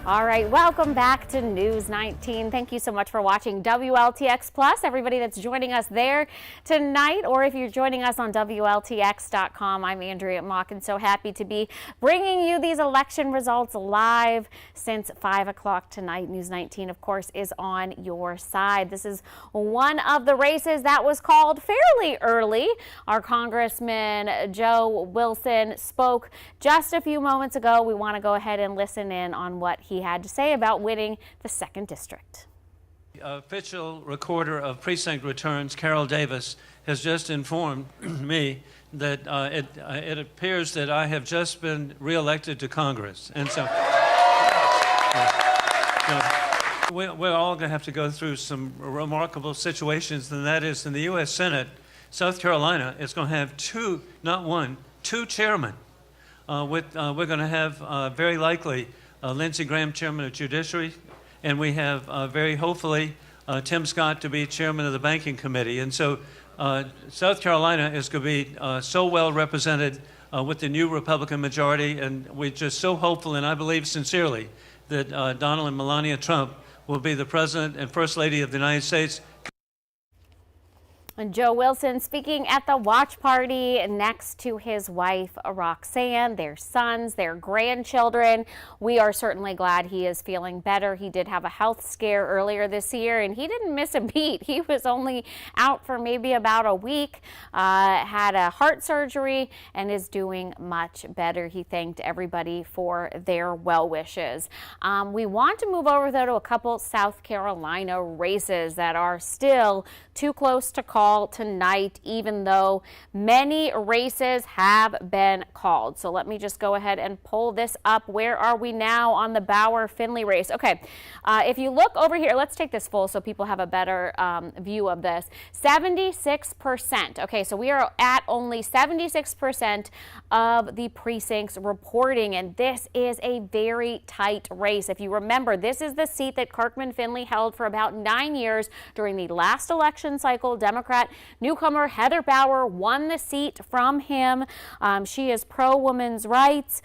All right, welcome back to News 19. Thank you so much for watching WLTX Plus, everybody that's joining us there tonight, or if you're joining us on WLTX.com. I'm Andrea Mock, and so happy to be bringing you these election results live since 5 o'clock tonight. News 19, of course, is on your side. This is one of the races that was called fairly early. Our Congressman Joe Wilson spoke just a few moments ago. We want to go ahead and listen in on what he had to say about winning the 2nd District. Official recorder of precinct returns, Carol Davis, has just informed me that it appears that I have just been reelected to Congress. And so we're all going to have to go through some remarkable situations, and that is in the U.S. Senate, South Carolina is going to have two, not one, two chairmen. We're going to have very likely Lindsey Graham, chairman of Judiciary, and we have very hopefully Tim Scott to be chairman of the Banking Committee. And so South Carolina is going to be so well represented with the new Republican majority, and we're just so hopeful, and I believe sincerely, that Donald and Melania Trump will be the President and First Lady of the United States. And Joe Wilson speaking at the watch party next to his wife, Roxanne, their sons, their grandchildren. We are certainly glad he is feeling better. He did have a health scare earlier this year, and he didn't miss a beat. He was only out for maybe about a week, had a heart surgery, and is doing much better. He thanked everybody for their well wishes. We want to move over, though, to a couple South Carolina races that are still too close to call tonight, even though many races have been called. So let me just go ahead and pull this up. Where are we now on the Bauer-Finley race? Okay, if you look over here, let's take this full so people have a better view of this. 76%. Okay, so we are at only 76% of the precincts reporting, and this is a very tight race. If you remember, this is the seat that Kirkman-Finley held for about 9 years during the last election cycle. Democrat newcomer Heather Bauer won the seat from him. She is pro-women's rights.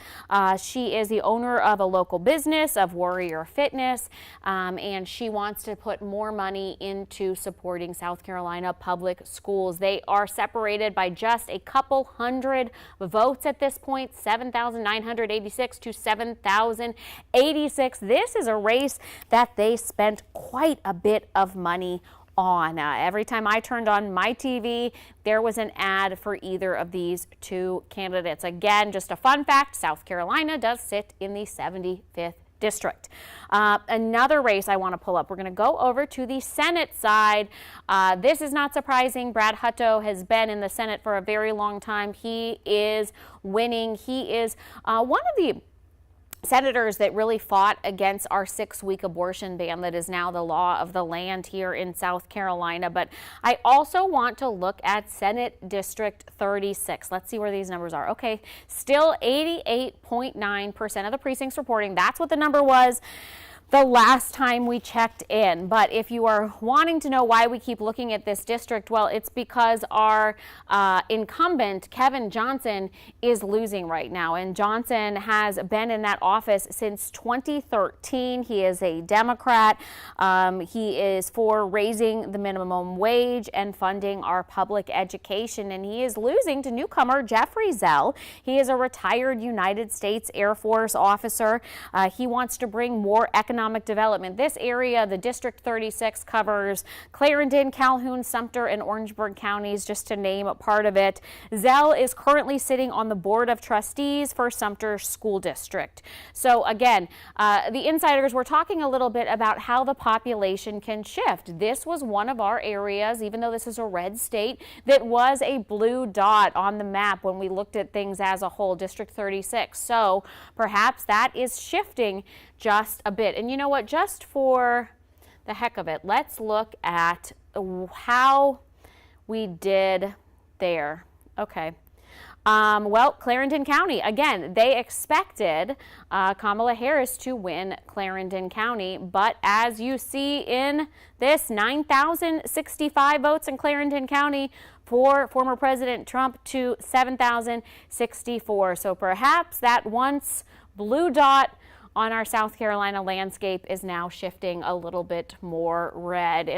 She is the owner of a local business, of Warrior Fitness, and she wants to put more money into supporting South Carolina public schools. They are separated by just a couple hundred votes at this point, 7,986 to 7,086. This is a race that they spent quite a bit of money on. Every time I turned on my TV, there was an ad for either of these two candidates. Again, just a fun fact, South Carolina does sit in the 75th district. Another race I want to pull up. We're going to go over to the Senate side. This is not surprising. Brad Hutto has been in the Senate for a very long time. He is winning. He is one of the senators that really fought against our 6-week abortion ban that is now the law of the land here in South Carolina. But I also want to look at Senate District 36. Let's see where these numbers are. Okay, still 88.9% of the precincts reporting. That's what the number was the last time we checked in. But if you are wanting to know why we keep looking at this district, well, it's because our incumbent, Kevin Johnson, is losing right now. And Johnson has been in that office since 2013. He is a Democrat. He is for raising the minimum wage and funding our public education. And he is losing to newcomer Jeffrey Zell. He is a retired United States Air Force officer. He wants to bring more economic development. This area, the District 36, covers Clarendon, Calhoun, Sumter, and Orangeburg counties, just to name a part of it. Zell is currently sitting on the Board of Trustees for Sumter School District. So again, the insiders were talking a little bit about how the population can shift. This was one of our areas, even though this is a red state, that was a blue dot on the map when we looked at things as a whole, District 36. So perhaps that is shifting just a bit. And you know what, just for the heck of it, let's look at how we did there. Okay. Well, Clarendon County, again, they expected Kamala Harris to win Clarendon County, but as you see in this, 9,065 votes in Clarendon County for former President Trump to 7,064. So perhaps that once blue dot on our South Carolina landscape is now shifting a little bit more red.